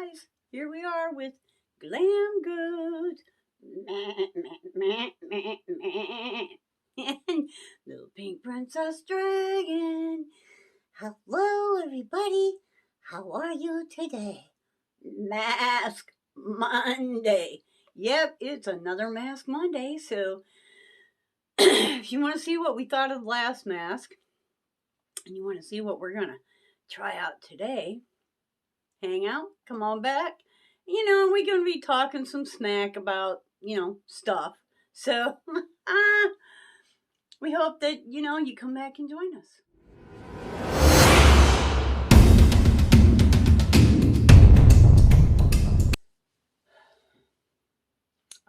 guys, here we are with Glam Goat. And Little Pink Princess Dragon. Hello, everybody. How are you today? Mask Monday. Yep, it's another Mask Monday. So, if you want to see what we thought of the last mask, and you want to see what we're going to try out today, hang out, come on back. We're going to be talking some smack about, stuff. So, we hope that, you come back and join us.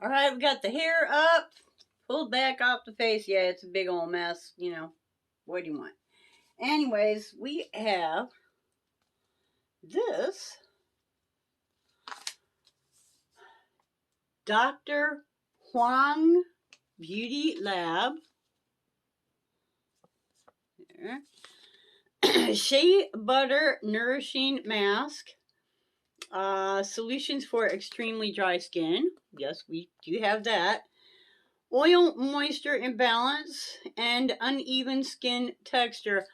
All right, we got the hair up, pulled back off the face. Yeah, it's a big old mess, What do you want? Anyways, we have this Dr. Huang Beauty Lab. There. Shea Butter Nourishing Mask. Solutions for extremely dry skin. Yes, we do have that. Oil moisture imbalance and uneven skin texture.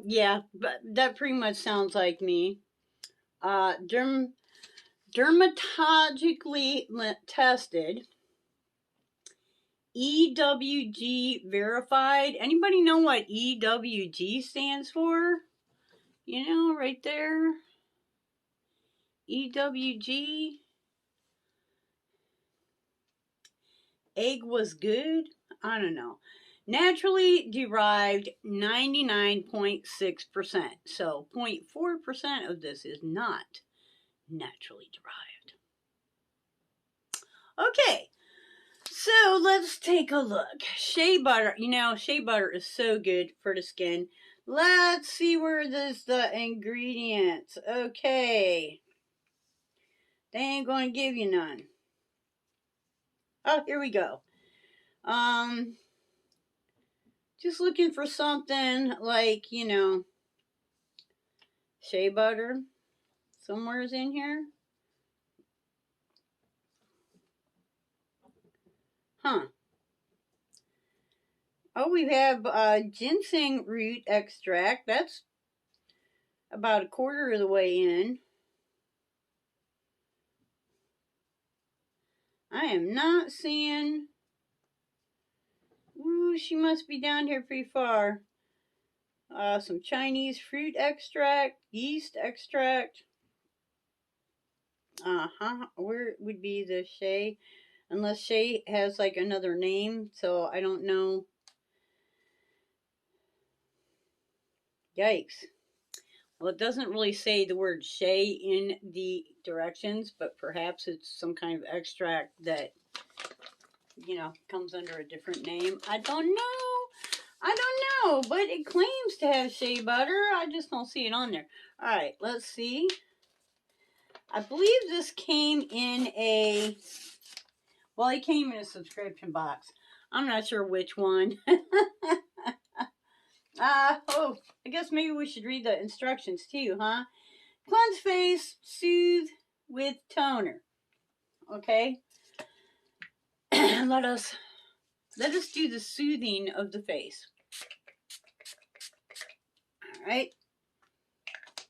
Yeah, but that pretty much sounds like me. Dermatologically tested. EWG verified. Anybody know what EWG stands for? Right there. EWG. Egg was good? I don't know. Naturally derived 99.6%. So 0.4% of this is not naturally derived. Okay. So let's take a look. Shea butter. Shea butter is so good for the skin. Let's see where there's the ingredients. Okay. They ain't going to give you none. Oh, here we go. Just looking for something like, shea butter. Somewhere's in here. Huh. Oh, we have ginseng root extract. That's about a quarter of the way in. I am not seeing. Ooh, she must be down here pretty far. Some Chinese fruit extract, yeast extract. Where would be the shea? Unless shea has like another name, so I don't know. Yikes. Well, it doesn't really say the word shea in the directions, but perhaps it's some kind of extract that, comes under a different name. I don't know, but it claims to have shea butter. I just don't see it on there. All right, let's see. I believe this came in it came in a subscription box. I'm not sure which one. I guess maybe we should read the instructions too, huh? Cleanse face, soothe with toner. Okay? Let us do the soothing of the face. All right.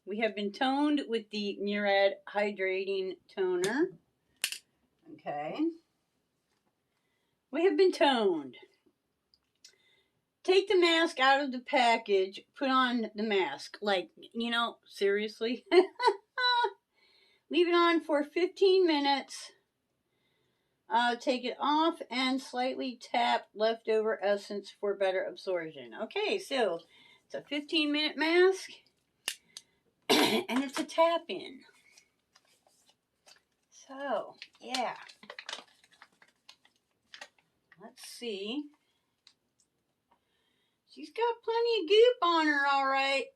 We have been toned with the Murad Hydrating Toner. Okay. We have been toned. Take the mask out of the package. Put on the mask. Seriously. Leave it on for 15 minutes. Take it off and slightly tap leftover essence for better absorption. Okay, so it's a 15-minute mask. And it's a tap in. So, yeah. Let's see. She's got plenty of goop on her, all right.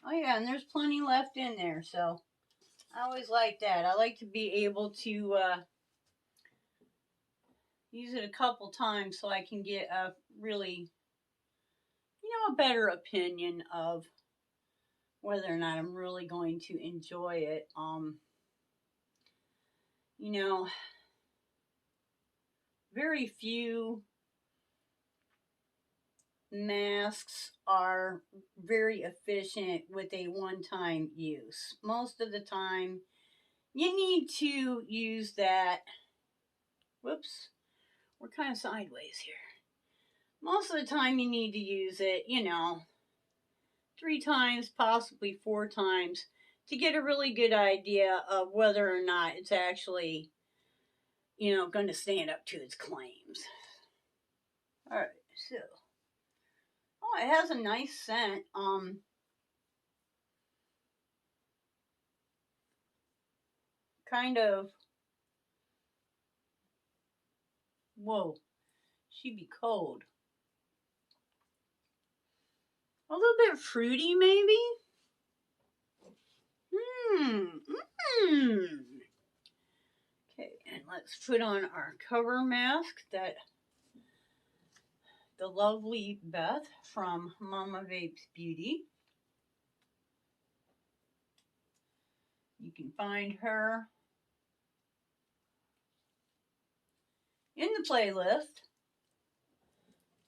Oh, yeah, and there's plenty left in there, so I always like that. I like to be able to use it a couple times so I can get a really, a better opinion of whether or not I'm really going to enjoy it. You know, very few masks are very efficient with a one-time use. Most of the time, you need to use that. Whoops, we're kind of sideways here. Most of the time, you need to use it, 3 times, possibly 4 times, to get a really good idea of whether or not it's actually, going to stand up to its claims. All right, so, it has a nice scent. Kind of, whoa, she'd be cold. A little bit fruity, maybe. Okay, and let's put on our cover mask that the lovely Beth from Mama Vape's Beauty. You can find her in the playlist.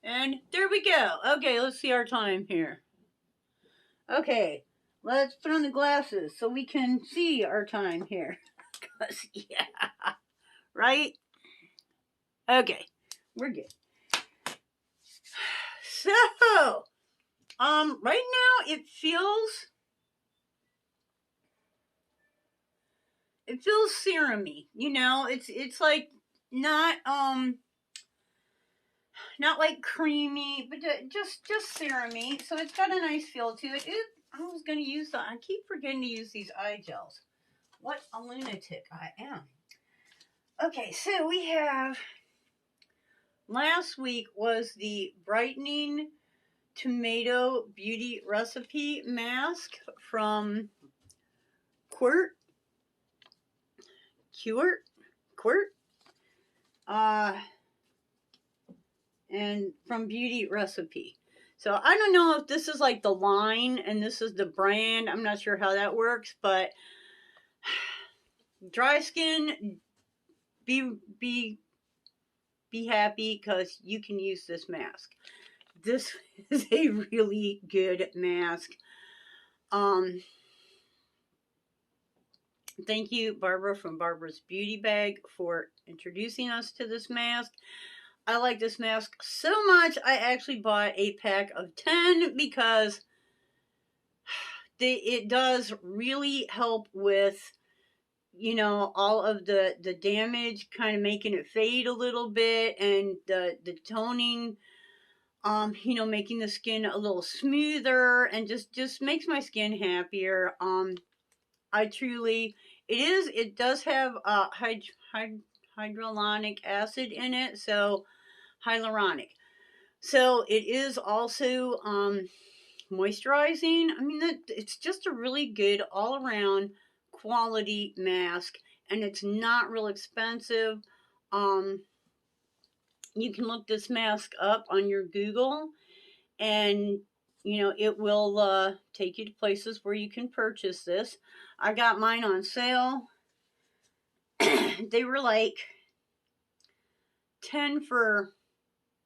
And there we go. Okay, let's see our time here. Okay, let's put on the glasses so we can see our time here. Yeah, right? Okay, we're good. So, right now it feels serumy. It's like not like creamy, but just serumy. So it's got a nice feel to it. I was gonna use I keep forgetting to use these eye gels. What a lunatic I am. Okay, so we have, last week was the Brightening Tomato Beauty Recipe Mask from Quirt, and from Beauty Recipe. So I don't know if this is like the line and this is the brand. I'm not sure how that works, but dry skin, be happy because you can use this mask. This is a really good mask. Thank you, Barbara from Barbara's Beauty Bag, for introducing us to this mask. I like this mask so much, I actually bought a pack of 10 because it does really help with, all of the damage, kind of making it fade a little bit, and the toning, making the skin a little smoother, and just makes my skin happier. It does have hyaluronic acid in it, so hyaluronic. So it is also moisturizing. I mean, it's just a really good all around quality mask, and it's not real expensive. You can look this mask up on your Google, and it will take you to places where you can purchase this. I got mine on sale. They were like 10 for,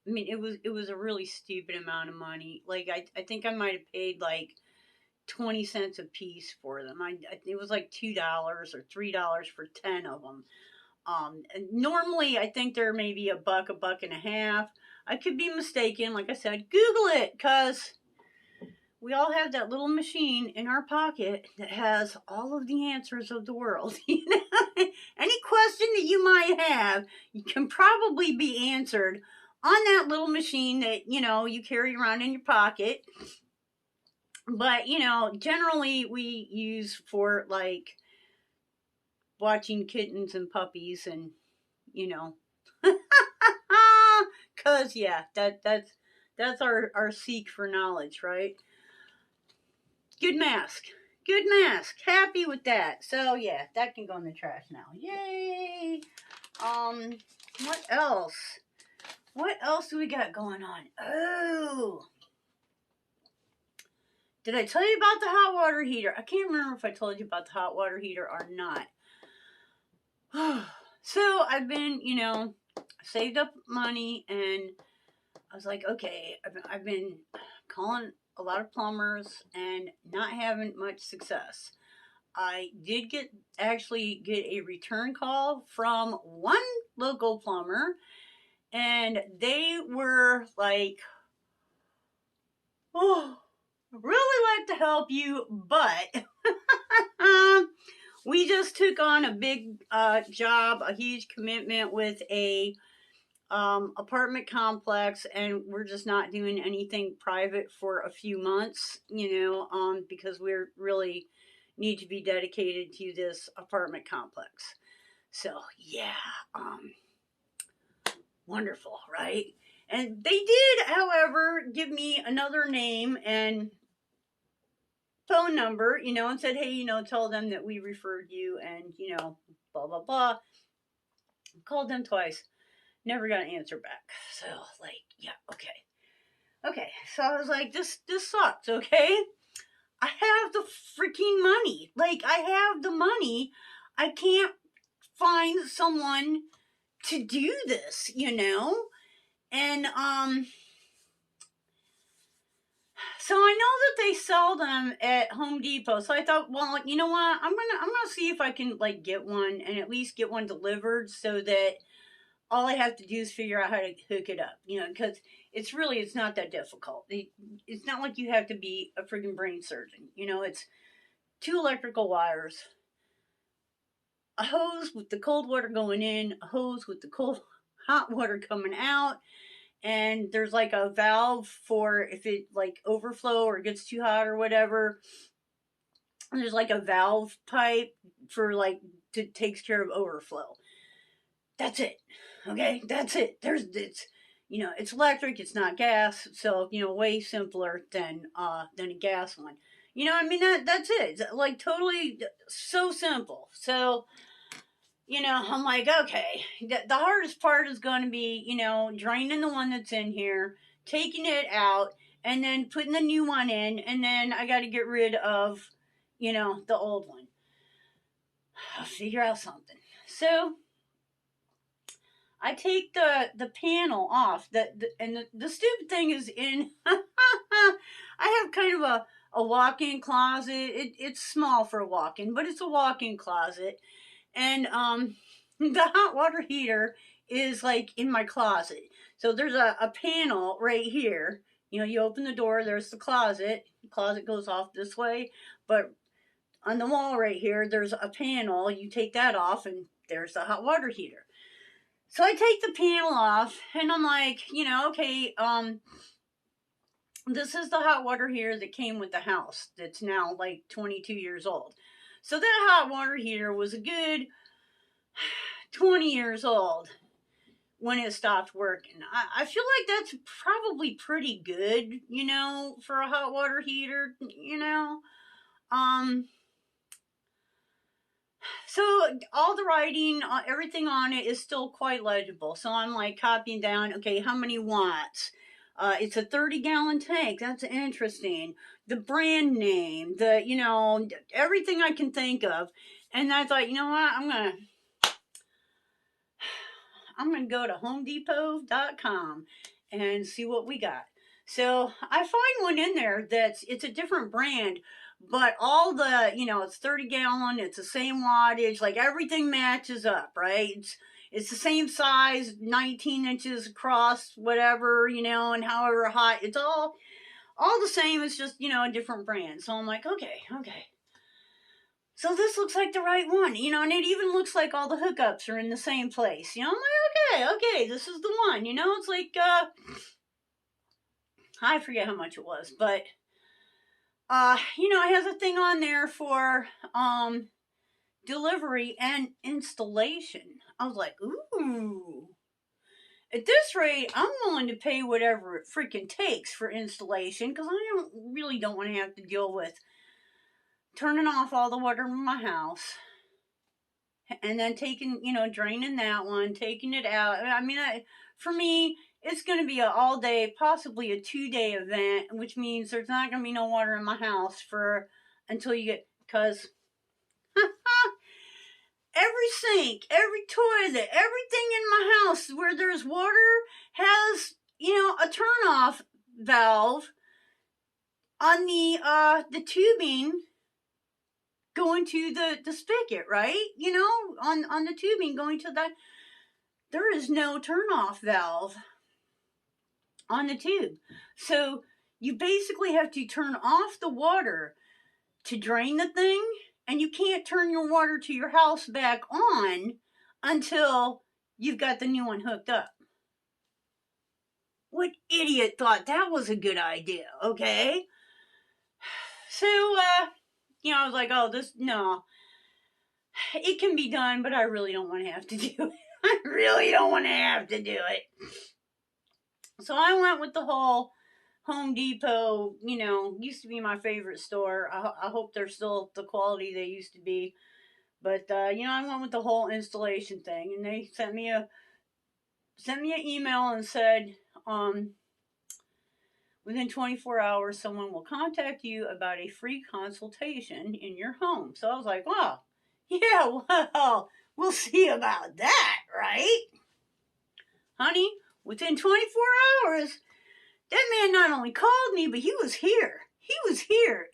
I mean, it was a really stupid amount of money. Like, I think I might have paid like 20 cents a piece for them. It was like $2 or $3 for 10 of them. And normally I think they're maybe a buck and a half. I could be mistaken. Like I said, Google it, because we all have that little machine in our pocket that has all of the answers of the world. Any question that you might have, you can probably be answered on that little machine that, you carry around in your pocket. But, generally we use for like watching kittens and puppies and, cause yeah, that's our seek for knowledge, right? Good mask. Happy with that. So yeah, that can go in the trash now. Yay. What else? What else do we got going on? Oh, Did I tell you about the hot water heater? I can't remember if I told you about the hot water heater or not. So I've been, saved up money, and I was like, okay, I've been calling a lot of plumbers and not having much success. I did actually get a return call from one local plumber, and they were like, oh, really like to help you, but we just took on a big job, a huge commitment with a apartment complex, and we're just not doing anything private for a few months, because we're really need to be dedicated to this apartment complex. So yeah, wonderful, right? And they did, however, give me another name and phone number, and said, hey, tell them that we referred you, and blah blah blah. Called them twice, never got an answer back. So like, yeah, okay. So I was like, this sucks. Okay, I have the freaking money. Like, I have the money. I can't find someone to do this, and so I know that they sell them at Home Depot. So I thought, well, you know what? I'm gonna see if I can like get one, and at least get one delivered, so that all I have to do is figure out how to hook it up, because it's not that difficult. It's not like you have to be a freaking brain surgeon. It's 2 electrical wires, a hose with the cold water going in, a hose with the hot water coming out, and there's like a valve for if it like overflow or gets too hot or whatever. There's like a valve pipe for like takes care of overflow. That's it. Okay, that's it. It's electric. It's not gas, so way simpler than a gas one. That's it. It's like totally so simple. So I'm like, okay, the hardest part is going to be, draining the one that's in here, taking it out, and then putting the new one in, and then I got to get rid of, the old one. I'll figure out something. So I take the panel off. And the stupid thing is in. I have kind of a walk-in closet. It's small for a walk-in, but it's a walk-in closet. And the hot water heater is like in my closet. So there's a panel right here. You open the door, there's the closet. The closet goes off this way, but on the wall right here, there's a panel. You take that off, and there's the hot water heater. So I take the panel off, and I'm like, okay, this is the hot water heater that came with the house that's now like 22 years old. So that hot water heater was a good 20 years old when it stopped working. I feel like that's probably pretty good, for a hot water heater, So all the writing, everything on it is still quite legible. So I'm like copying down, okay, how many watts? It's a 30-gallon tank. That's interesting. The brand name, everything I can think of. And I thought, you know what? I'm going to go to homedepot.com and see what we got. So I find one in there it's a different brand, but all the, it's 30-gallon, it's the same wattage, like everything matches up, right? It's the same size, 19 inches across, whatever, and however hot, it's all the same. It's just, a different brand. So I'm like, okay. So this looks like the right one, and it even looks like all the hookups are in the same place. I'm like, okay, this is the one. It's like, I forget how much it was, but, it has a thing on there for, delivery and installation. I was like, ooh. At this rate, I'm willing to pay whatever it freaking takes for installation, because I really don't want to have to deal with turning off all the water in my house, and then draining that one, taking it out. For me, it's going to be an all day, possibly a 2-day event, which means there's not going to be no water in my house for until you get, because every sink, every toilet, everything in my house where there's water has, a turn off valve on the tubing going to the spigot, right? On the tubing going to that. There is no turn off valve on the tube. So you basically have to turn off the water to drain the thing, and you can't turn your water to your house back on until you've got the new one hooked up. What idiot thought that was a good idea, okay? So, I was like, oh, no. It can be done, but I really don't want to have to do it. I really don't want to have to do it. So I went with the whole Home Depot, used to be my favorite store. I hope they're still the quality they used to be. But, I went with the whole installation thing, and they sent me an email and said, within 24 hours, someone will contact you about a free consultation in your home. So I was like, wow, yeah, well, we'll see about that, right? Honey, within 24 hours, that man not only called me, but he was here. He was here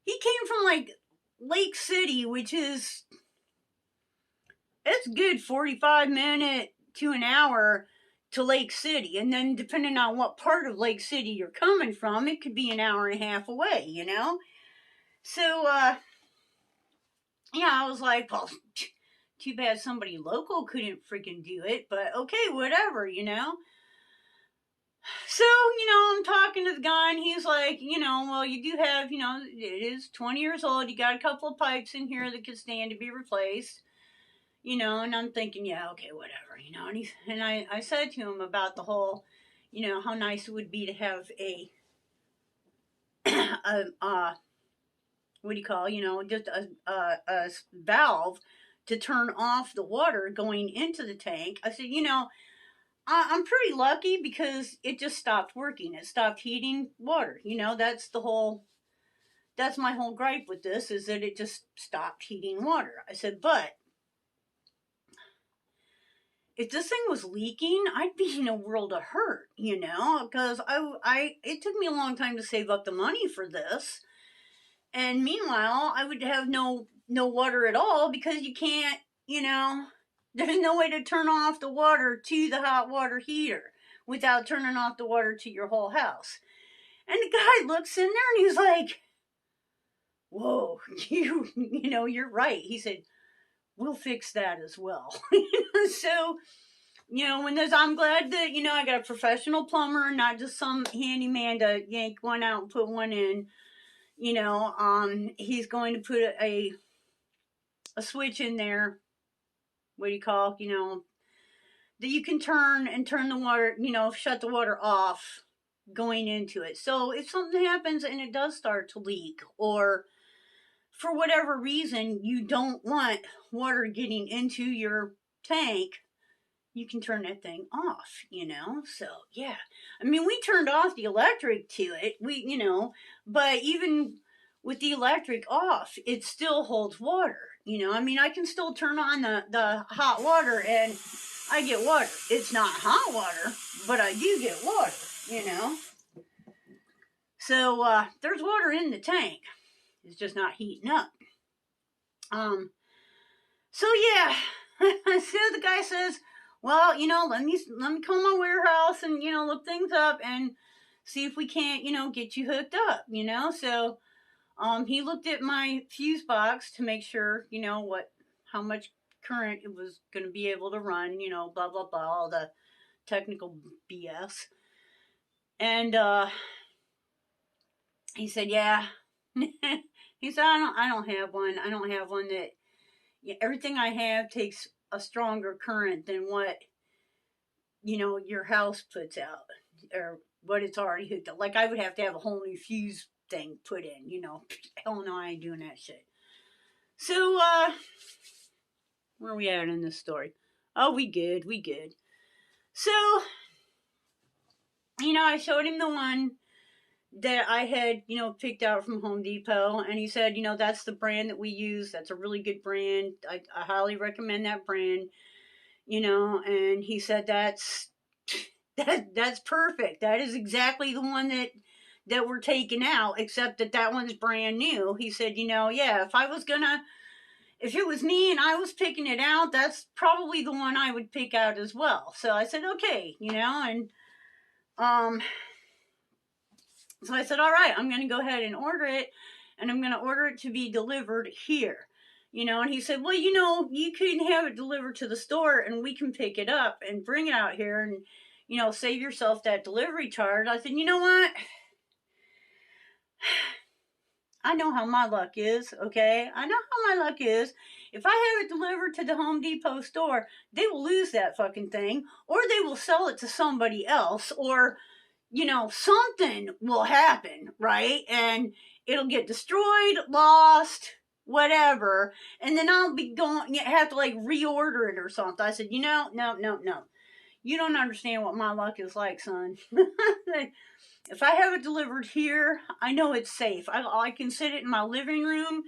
he came from like Lake City, which is, it's good 45 minutes to an hour to Lake City. And then depending on what part of Lake City you're coming from, it could be an hour and a half away, So, I was like, well, too bad somebody local couldn't freaking do it, but okay, whatever, So, I'm talking to the guy, and he's like, well, you do have, it is 20 years old. You got a couple of pipes in here that could stand to be replaced, and I'm thinking, yeah, okay, whatever, and I said to him about the whole, how nice it would be to have a what do you call, just a valve to turn off the water going into the tank. I said, I'm pretty lucky because it just stopped working. It stopped heating water. That's my whole gripe with this, is that it just stopped heating water. I said, but if this thing was leaking, I'd be in a world of hurt, because it took me a long time to save up the money for this. And meanwhile, I would have no water at all, because you can't, there's no way to turn off the water to the hot water heater without turning off the water to your whole house. And the guy looks in there and he's like, whoa, you're right. He said, we'll fix that as well. So, I'm glad that, I got a professional plumber, not just some handyman to yank one out and put one in. He's going to put a switch in there, what do you call, that you can turn the water, shut the water off going into it. So if something happens and it does start to leak, or for whatever reason you don't want water getting into your tank, you can turn that thing off, So, yeah. I mean, we turned off the electric to it, but even with the electric off, it still holds water, I mean, I can still turn on the hot water and I get water. It's not hot water, but I do get water, So, there's water in the tank. It's just not heating up. So yeah. So the guy says, well, let me call my warehouse and, look things up and see if we can't, get you hooked up, So, he looked at my fuse box to make sure, how much current it was going to be able to run, blah, blah, blah, all the technical BS. And, he said, yeah. He said, I don't have one. I don't have one that, everything I have takes a stronger current than what, your house puts out, or what it's already hooked up. Like, I would have to have a whole new fuse thing put in, Hell no, I ain't doing that shit. So, where are we at in this story? Oh, we good. So, I showed him the one that I had, picked out from Home Depot. And he said, that's the brand that we use. That's a really good brand. I highly recommend that brand, and he said that's perfect. That is exactly the one that we're taking out, except that one's brand new. He said, yeah, if it was me and I was picking it out, that's probably the one I would pick out as well. So I said, okay, and um, so I said, all right, I'm going to go ahead and order it, and I'm going to order it to be delivered here. And he said, well, you can have it delivered to the store and we can pick it up and bring it out here and, save yourself that delivery charge. I said, you know what? I know how my luck is, okay? I know how my luck is. If I have it delivered to the Home Depot store, they will lose that fucking thing, or they will sell it to somebody else, or, something will happen, right? And it'll get destroyed, lost, whatever, and then I'll be have to like reorder it or something. I said, no. You don't understand what my luck is like, son. If I have it delivered here, I know it's safe. I can sit it in my living room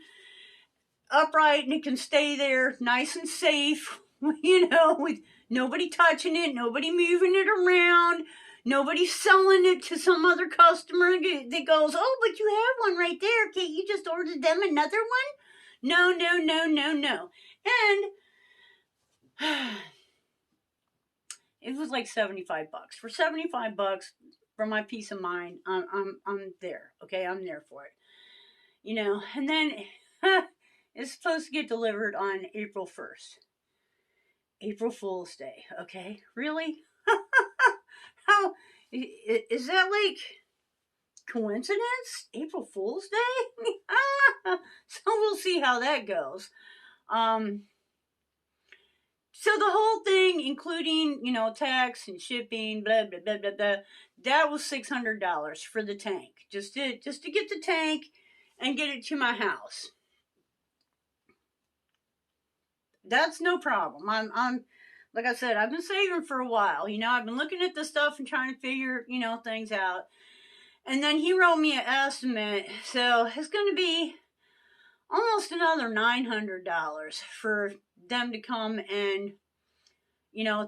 upright and it can stay there nice and safe, with nobody touching it, nobody moving it around, nobody selling it to some other customer that goes, oh, but you have one right there. Can't you just order them another one? No. And it was like $75. For $75, for my peace of mind, I'm there. Okay, I'm there for it. And then it's supposed to get delivered on April 1st. April Fool's Day. Okay, really? How is that like coincidence? April Fool's Day? So we'll see how that goes. So the whole thing, including, tax and shipping, blah, blah, blah, blah, blah, that was $600 for the tank. Just to get the tank and get it to my house. That's no problem. I'm like I said, I've been saving for a while. I've been looking at this stuff and trying to figure, things out. And then he wrote me an estimate. So it's going to be almost another $900 for them to come and,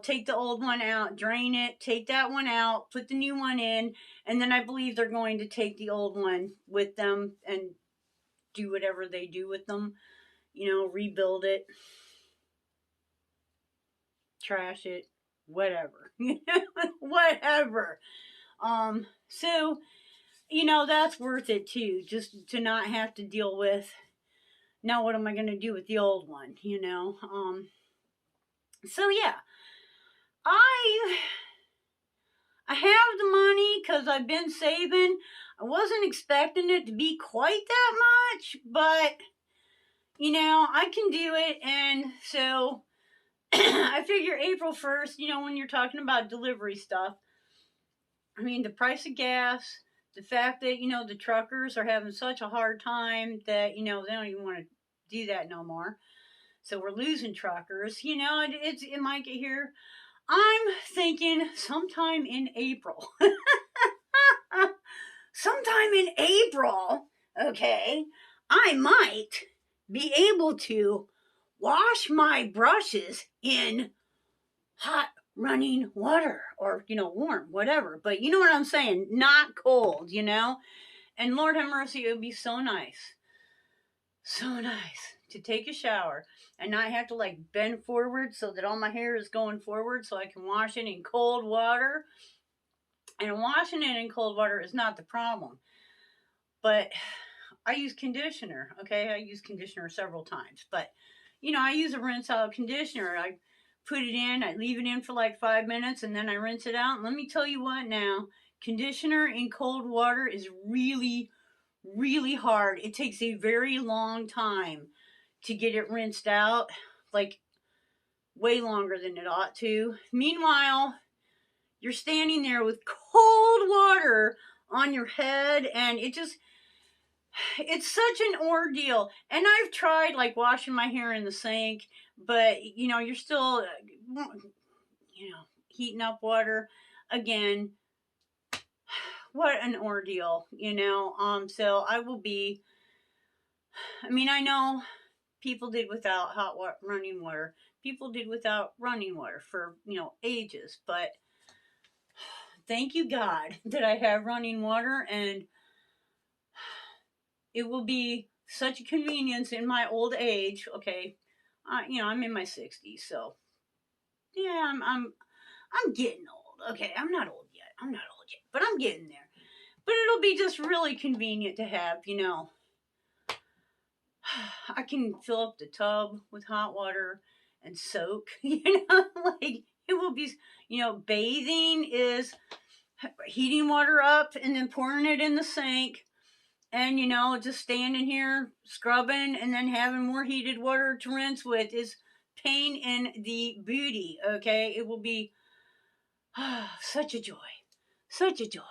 take the old one out, drain it, take that one out, put the new one in, and then I believe they're going to take the old one with them and do whatever they do with them, rebuild it, trash it, whatever, whatever. So, that's worth it too, just to not have to deal with, now what am I going to do with the old one, so yeah, I have the money because I've been saving. I wasn't expecting it to be quite that much, but, I can do it. And so I figure April 1st, when you're talking about delivery stuff, I mean, the price of gas, the fact that, the truckers are having such a hard time that, they don't even want to do that no more. So we're losing truckers, it might get here. I'm thinking sometime in April. Sometime in April, okay, I might be able to wash my brushes in hot running water or, warm, whatever. But you know what I'm saying? Not cold, And Lord have mercy, it would be so nice to take a shower and not have to like bend forward so that all my hair is going forward so I can wash it in cold water. And washing it in cold water is not the problem. But I use conditioner, okay? I use conditioner several times. But, I use a rinse out conditioner. I put it in, I leave it in for like 5 minutes, and then I rinse it out. And let me tell you what now, conditioner in cold water is really, really hard. It takes a very long time to get it rinsed out, like way longer than it ought to. Meanwhile, you're standing there with cold water on your head, and it's such an ordeal. And I've tried like washing my hair in the sink, but you're still, heating up water again. what an ordeal, you know. So I will be, I mean, I know people did without hot water, running water. People did without running water for, you know, ages. But thank you, God, that I have running water, and it will be such a convenience in my old age. Okay, you know, I'm in my 60s, so yeah, I'm getting old. Okay, I'm not old yet. I'm not old yet, but I'm getting there. But it'll be just really convenient to have, you know. I can fill up the tub with hot water and soak, you know, like it will be, you know, bathing is heating water up and then pouring it in the sink, and, you know, just standing here scrubbing and then having more heated water to rinse with is pain in the booty, okay? It will be such a joy. Such a joy.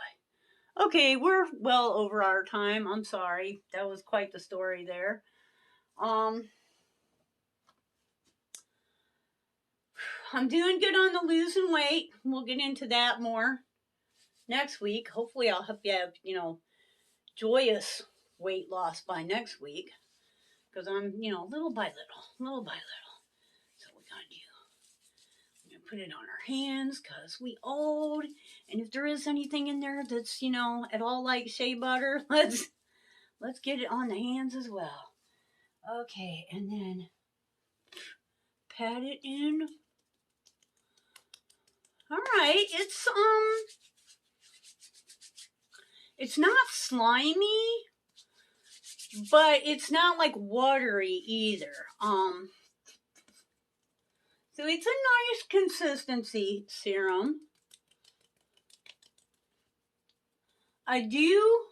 Okay, we're well over our time. I'm sorry. That was quite the story there. I'm doing good on the losing weight. We'll get into that more next week. Hopefully I'll help you have, you know, joyous weight loss by next week. Because I'm, you know, little by little. So we're gonna put it on our hands because we old. And if there is anything in there that's, you know, at all like shea butter, let's get it on the hands as well. Okay, and then pat it in. All right, it's not slimy, but it's not like watery either. So it's a nice consistency serum. I do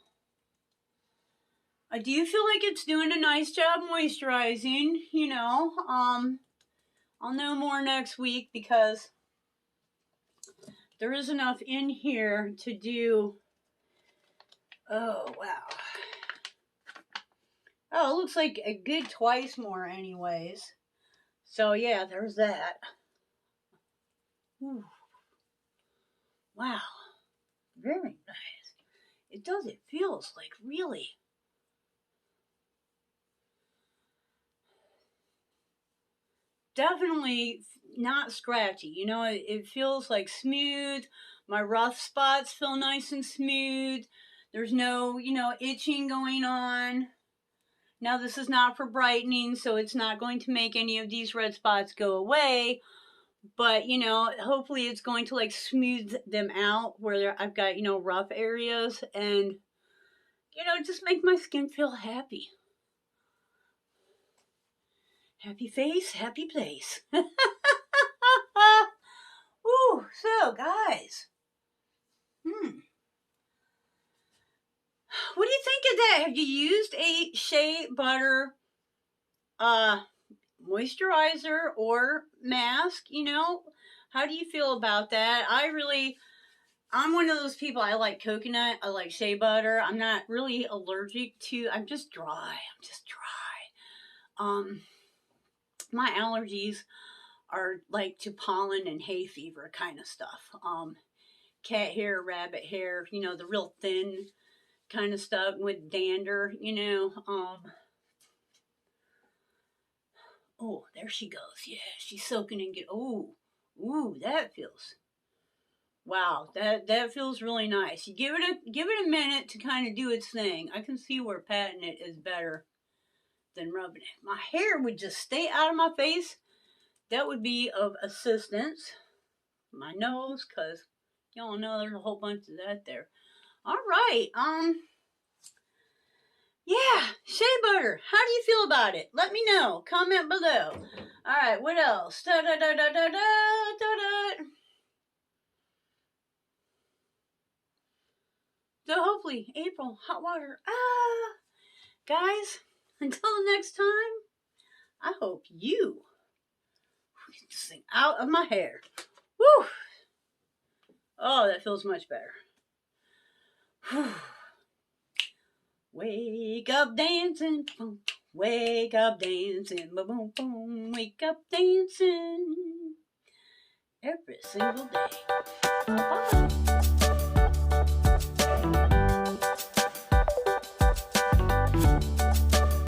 feel like it's doing a nice job moisturizing, you know. I'll know more next week because there is enough in here to do. Oh, wow. Oh, it looks like a good twice more anyways. So yeah, there's that. Ooh. Wow. Very nice. It does, it feels like really. Definitely not scratchy. You know, it feels like smooth. My rough spots feel nice and smooth. There's no, you know, itching going on. Now, this is not for brightening, so it's not going to make any of these red spots go away. But, you know, hopefully it's going to, like, smooth them out where I've got, you know, rough areas. And, you know, just make my skin feel happy. Happy face, happy place. Ooh, so, guys. What do you think of that? Have you used a shea butter moisturizer or mask? You know, how do you feel about that? I'm one of those people. I like coconut. I like shea butter. I'm not really allergic to. I'm just dry. My allergies are like to pollen and hay fever kind of stuff. Cat hair, rabbit hair. You know, the real thin kind of stuff with dander. You know. Oh, there she goes. Yeah, she's soaking and get. Ooh, that feels. Wow, that feels really nice. You give it a minute to kind of do its thing. I can see where patting it is better than rubbing it. My hair would just stay out of my face. That would be of assistance. My nose, cause y'all know there's a whole bunch of that there. All right, yeah, shea butter. How do you feel about it? Let me know. Comment below. All right, what else? Da da da da da da da da. So hopefully, April, hot water. Guys, until the next time, I hope you get this thing out of my hair. Woo! Oh, that feels much better. Whew. Wake up dancing, boom. Wake up dancing, boom, boom. Wake up dancing every single day. Bye-bye.